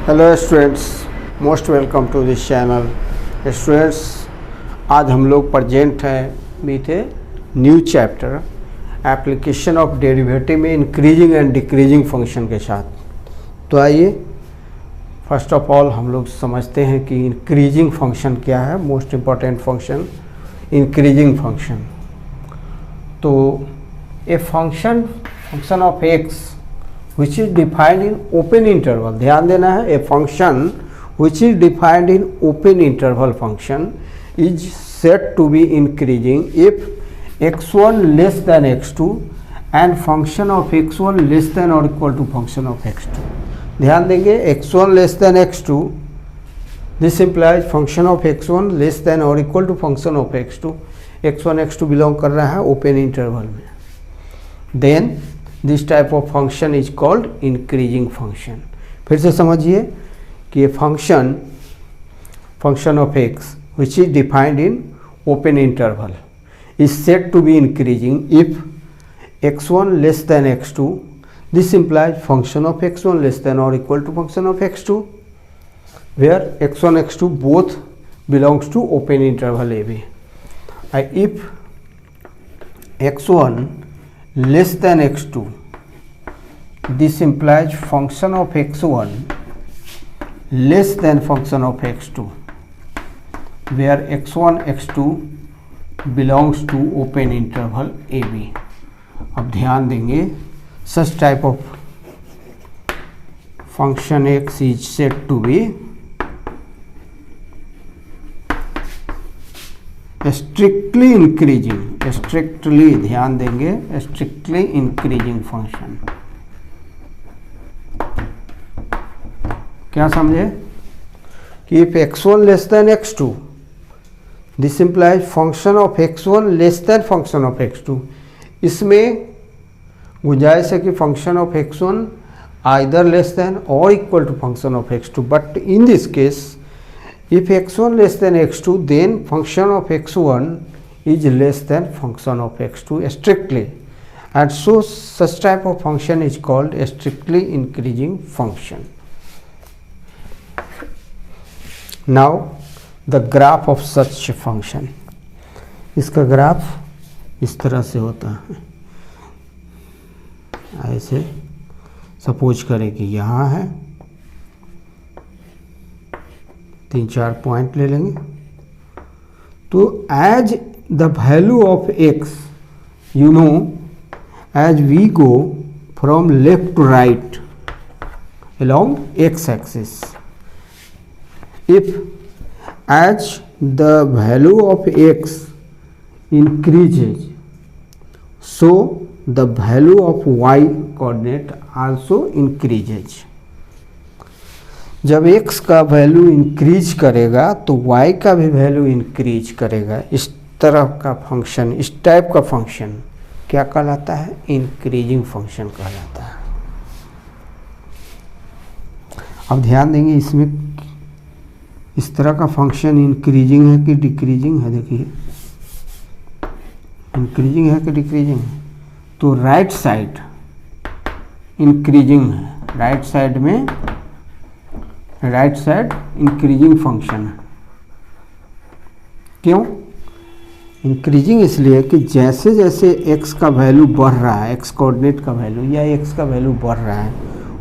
Hello students, most welcome to this channel. Students, आज हम लोग प्रेजेंट हैं with a new chapter application of derivative में increasing and decreasing function के साथ। तो आइए फर्स्ट ऑफ ऑल हम लोग समझते हैं कि इंक्रीजिंग फंक्शन क्या है। Most important function increasing function. तो a function of x which is defined in open interval, ध्यान देना है, a function which is defined in open interval function is said to be increasing if x1 less than x2 and function of x1 less than or equal to function of x2। ध्यान देंगे, x1 less than x2, this implies function of x1 less than or equal to function of x2। x1 x2 belong कर रहा है open interval में, then this type of function is called increasing function. फिर से समझिए कि ये function of x which is defined in open interval is said to be increasing if x1 less than x2। This implies function of x1 less than और equal to function of x2 where x1 x2 both belongs to open interval A b. If x1 less than x2, this implies function of x1 less than function of x2 where x1 x2 belongs to open interval AB। अब ध्यान देंगे, such type of function x is said to be strictly increasing, strictly ध्यान देंगे, strictly increasing function. क्या समझे कि if x1 less than x2, this implies function of x1 less than function of x2। इसमें गुंजाइश है कि फंक्शन of x1 either less than और equal to function of x2, but in this case if x1 less than x2, then function of x1 is less than function of x2 strictly, and so such type of function is called a strictly increasing function। Now the graph of such a function, इसका graph इस तरह से होता है। ऐसे suppose करें कि यहाँ है, 3-4 पॉइंट ले लेंगे। तो as the value of x, you know, as we go from left to right along x axis, if as the value of x increases, so the value of y coordinate also increases. जब x का value increase करेगा तो y का भी value increase करेगा। इस तरह का फंक्शन, इस टाइप का फंक्शन क्या कहलाता है? इंक्रीजिंग फंक्शन कहलाता है। अब ध्यान देंगे, इसमें इस तरह का फंक्शन इंक्रीजिंग है कि डिक्रीजिंग है। देखिए, इंक्रीजिंग है कि डिक्रीजिंग है। तो राइट साइड इंक्रीजिंग है, राइट साइड में राइट साइड इंक्रीजिंग फंक्शन है। क्यों इंक्रीजिंग? इसलिए कि जैसे जैसे x का वैल्यू बढ़ रहा है, x कोऑर्डिनेट का वैल्यू या x का वैल्यू बढ़ रहा है,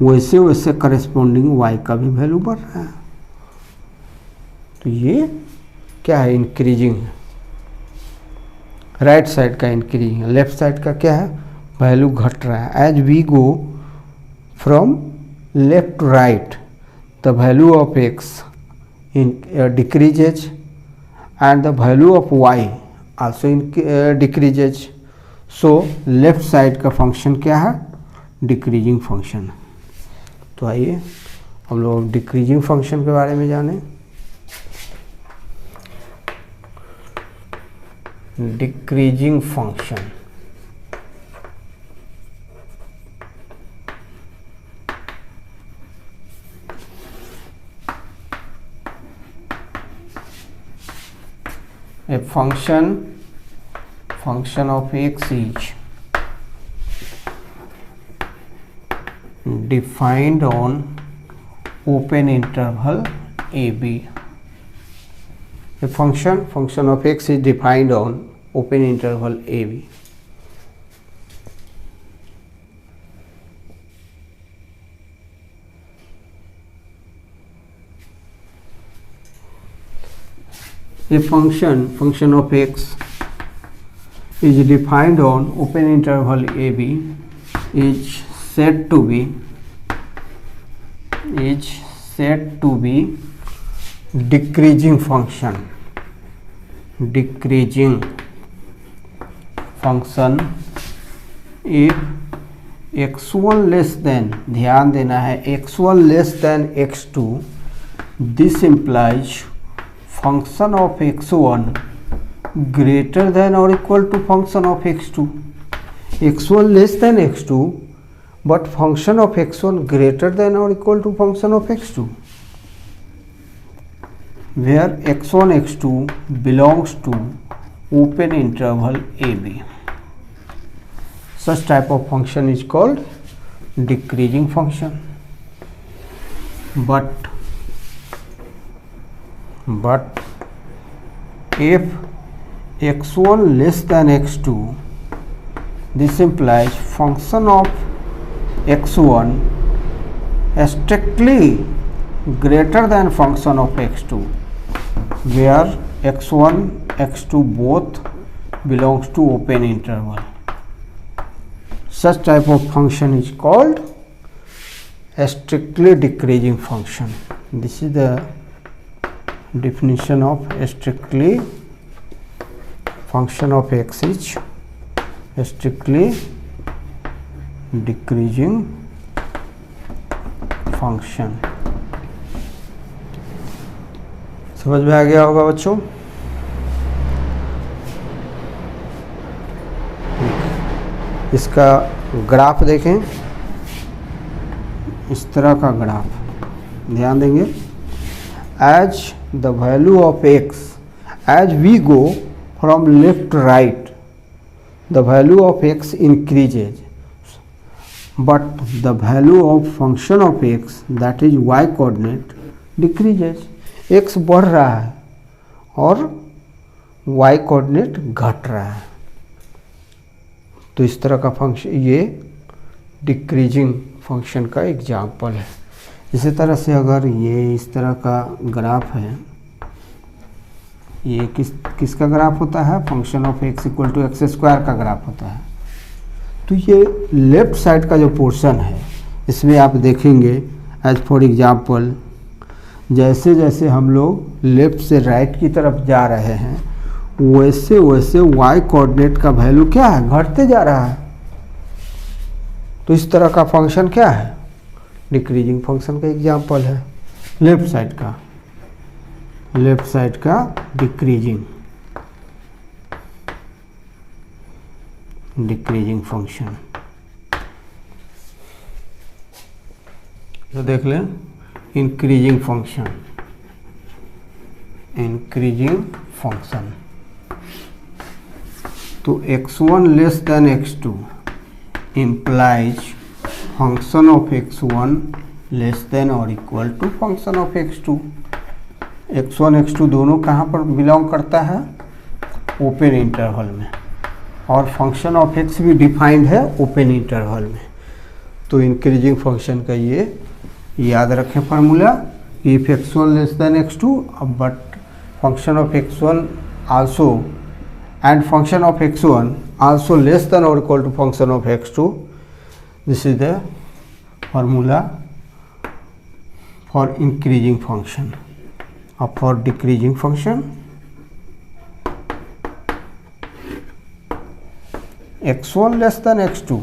वैसे वैसे करस्पॉन्डिंग y का भी वैल्यू बढ़ रहा है। तो ये क्या है? इंक्रीजिंग है। राइट साइड का इंक्रीजिंग है, लेफ्ट साइड का क्या है? वैल्यू घट रहा है। As we go from left to right, the value of x decreases and the value of y also decreases, so left side का फंक्शन क्या है? Decreasing function. तो आइए हम लोग डिक्रीजिंग फंक्शन के बारे में जानें। Decreasing function, a function of x is defined on open interval AB. A function of x is defined on open interval AB. A function of x is defined on open interval AB is said to be decreasing function if x1 less then, ध्यान देना है, x1 less than x2, this implies function of x1 greater than or equal to function of x2. x1 less than x2 but function of x1 greater than or equal to function of x2, where x1 x2 belongs to open interval AB. Such type of function is called decreasing function. But if x1 less than x2, this implies function of x1 strictly greater than function of x2, where x1 x2 both belongs to open interval. Such type of function is called a strictly decreasing function. This is the definition of a strictly function of x is a strictly decreasing function. समझ में आ गया होगा बच्चों? इसका graph देखें, इस तरह का ग्राफ ध्यान देंगे. As the value of x, as we go from left to right, the value of x increases, but the value of function of x, that is y coordinate, decreases. x बढ़ रहा है और y coordinate घट रहा है. तो इस तरह का फंक्शन, ये डिक्रीजिंग फंक्शन का एग्जाम्पल है. इसी तरह से अगर ये इस तरह का ग्राफ है, ये किसका ग्राफ होता है? Function of x equal to x square का ग्राफ होता है. तो ये लेफ्ट साइड का जो पोर्शन है, इसमें आप देखेंगे एज फॉर एग्जाम्पल, जैसे जैसे हम लोग लेफ्ट से राइट की तरफ जा रहे हैं, वैसे वैसे y कोऑर्डिनेट का वैल्यू क्या है? घटते जा रहा है. तो इस तरह का फंक्शन क्या है? डिक्रीजिंग फंक्शन का एग्जाम्पल है. लेफ्ट साइड का डिक्रीजिंग फंक्शन. तो देख लें इंक्रीजिंग फंक्शन. तो x1 less than x2 implies function of x1 less than और equal to function of x2. x1 x2 दोनों कहाँ पर बिलोंग करता है? ओपन इंटरवल में. और फंक्शन ऑफ x भी डिफाइंड है ओपन इंटरवल में. तो इंक्रीजिंग फंक्शन का ये याद रखें formula, if x1 less than x2 but function of x1 also and function of x1 also less than or equal to function of x2. This is the formula for increasing function. For decreasing function, x1 less than x2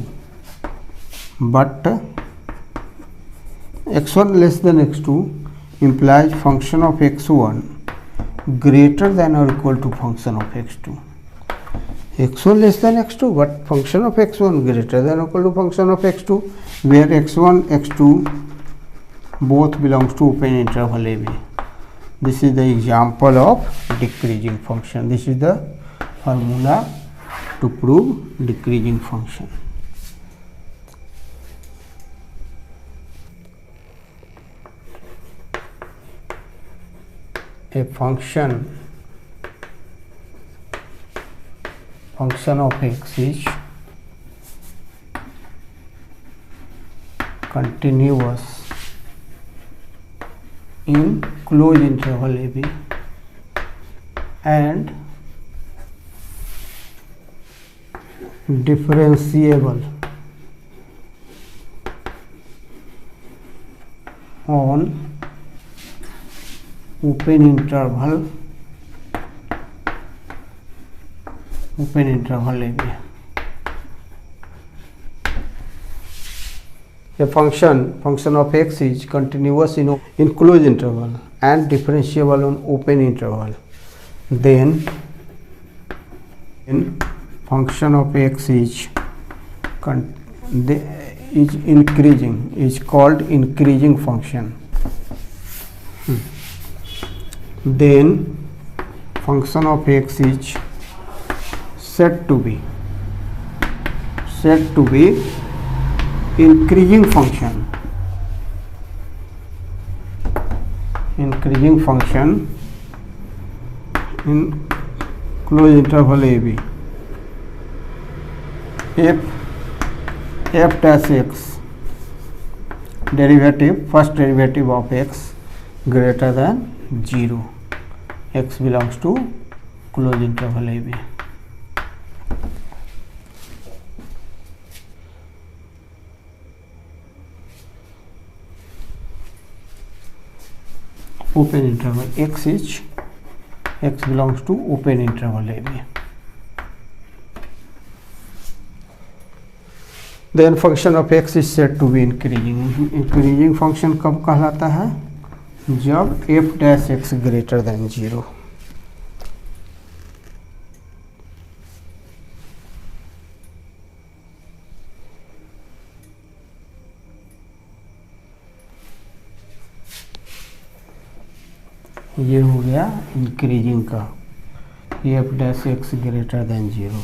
but x1 less than x2 implies function of x1 greater than or equal to function of x2. x1 less than x2 but function of x1 greater than or equal to function of x2, where x1 x2 both belongs to open interval AB. This is the example of decreasing function. This is the formula to prove decreasing function. a function of x is continuous in closed interval AB and differentiable on open interval AB. A function of x is continuous in closed interval and differentiable on open interval. Then function of x is increasing, is called increasing function. Then function of x is said to be increasing function in closed interval AB. F dash x derivative, first derivative of x greater than 0. X belongs to closed interval AB. Open interval, x belongs to open interval AB. Then function of x is said to be increasing function कब कहलाता है? जब f dash x greater than 0. ये हो गया increasing का, f dash x greater than 0.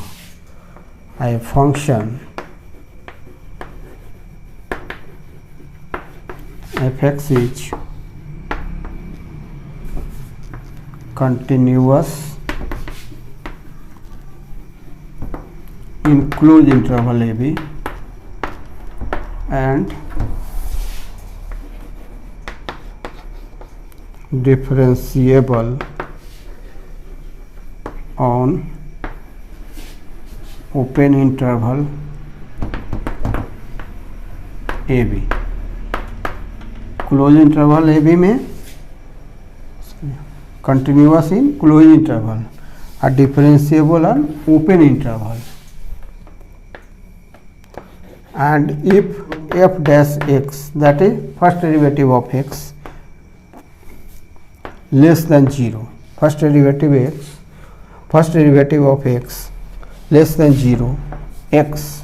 A function f(x) is continuous in closed interval AB and differentiable on open interval AB. Close interval A B में continuous in close interval और differentiable on open interval. And if f dash x, that is first derivative of x, less than 0, first derivative of x less than 0, x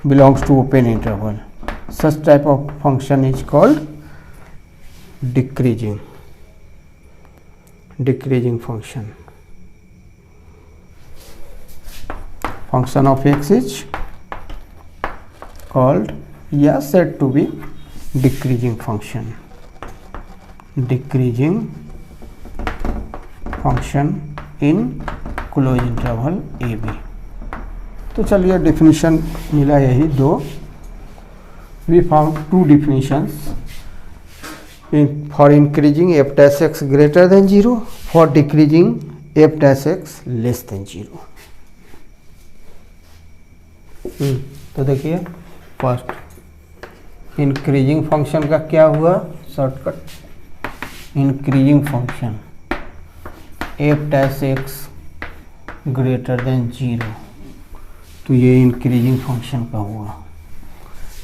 belongs to open interval. Such type of function is called decreasing function. Function of x is called, said to be decreasing function in closed interval AB. तो चलिए definition मिला यही दो. We found two definitions. For increasing f dash x greater than 0, for decreasing f dash x less than 0. तो देखिए first increasing function का क्या हुआ, shortcut. Increasing function f dash x greater than 0, तो ये इंक्रीजिंग फंक्शन का हुआ.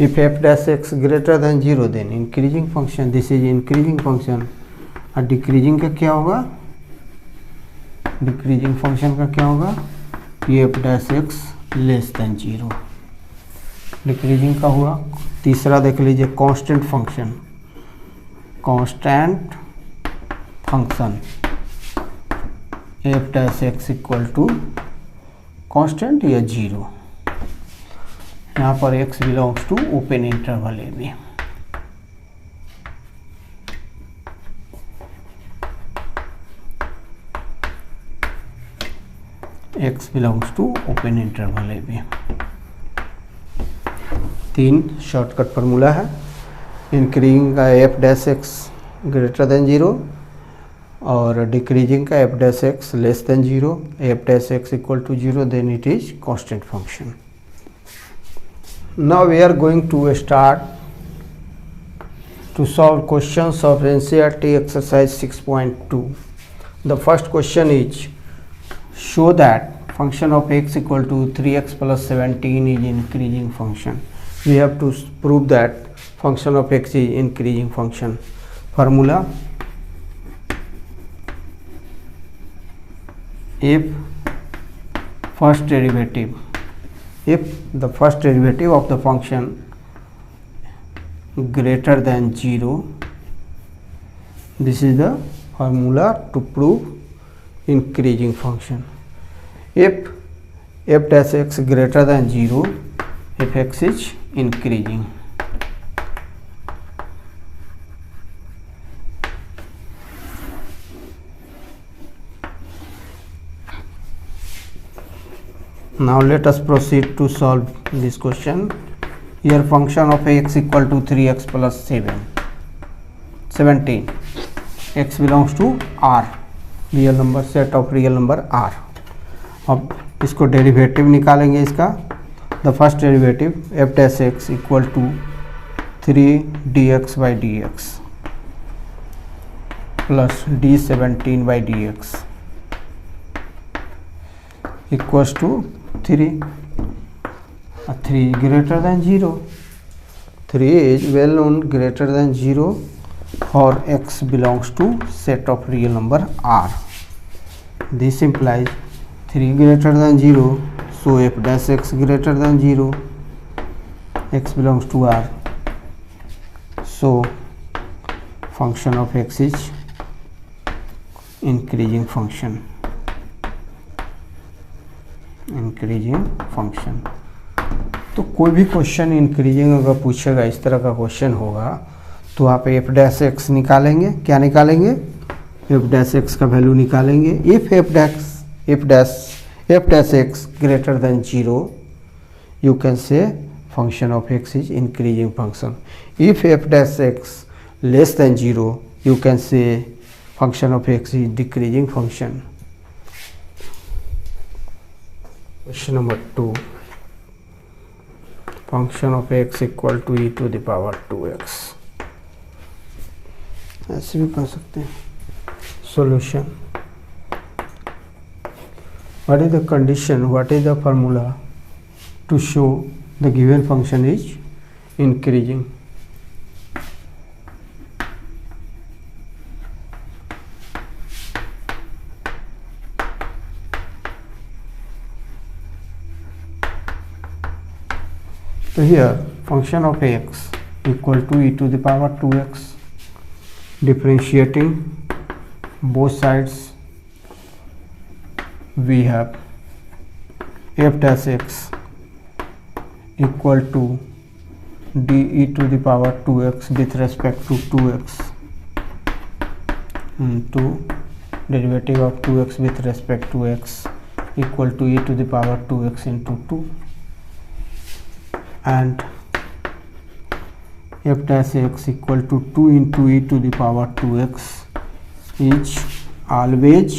If f dash x greater than 0, then increasing function, this is increasing function. और decreasing का क्या होगा, decreasing function का क्या होगा, f dash x less than 0. decreasing का हुआ. तीसरा देख लीजिए constant function f dash x equal to constant या 0. यहाँ पर x belongs to open interval A B. x belongs to open interval A B. 3 shortcut formula है। इंक्रीजिंग का f dash x greater than 0 और डिक्रीजिंग का f dash x less than 0, f dash x equal to 0, then it is constant function. Now we are going to start to solve questions of NCERT exercise 6.2. The first question is, show that function of x equal to 3x plus 17 is increasing function. We have to prove that function of x is increasing function. Formula: if the first derivative of the function greater than 0, this is the formula to prove increasing function. If f dash x greater than 0, if x is increasing. Now let us proceed to solve this question. Here function of x equal to 3x plus 17. X belongs to R, real number, set of real number R. अब इसको derivative निकालेंगे इसका. The first derivative f dash x equal to 3dx by dx plus d17 by dx equals to 3 greater than 0. 3 is well known greater than 0 for x belongs to set of real number R. This implies 3 greater than 0, so f dash x greater than 0, x belongs to R, so function of x is increasing function. तो कोई भी question increasing अगर पूछेगा, इस तरह का question होगा, तो आप एफ डैश एक्स निकालेंगे. क्या निकालेंगे? एफ डैश एक्स का वैल्यू निकालेंगे. If F dash x greater than 0, you can say function of x is increasing function. If F dash x less than 0, you can say function of x is decreasing function. Question number 2, function of x equal to e to the power 2x. ऐसे भी कर सकते हैं. Solution: what is the condition, what is the formula to show the given function is increasing? So here function of x equal to e to the power 2x, differentiating both sides, we have f dash x equal to d e to the power 2x with respect to 2x into derivative of 2x with respect to x equal to e to the power 2x into 2, and f dash x equal to 2 into e to the power 2x is always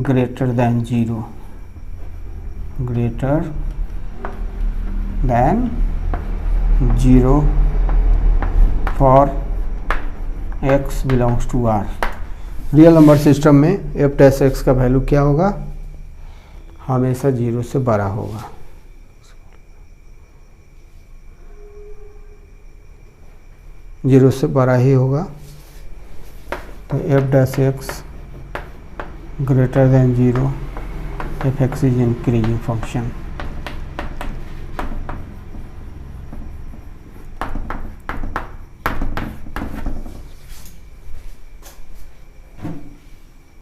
greater than 0, greater than 0 for x belongs to R. Real number system में f dash x का value क्या होगा? हमेशा 0 से बड़ा होगा. 0 से बड़ा ही होगा. तो F dash x greater than 0, F x is increasing function.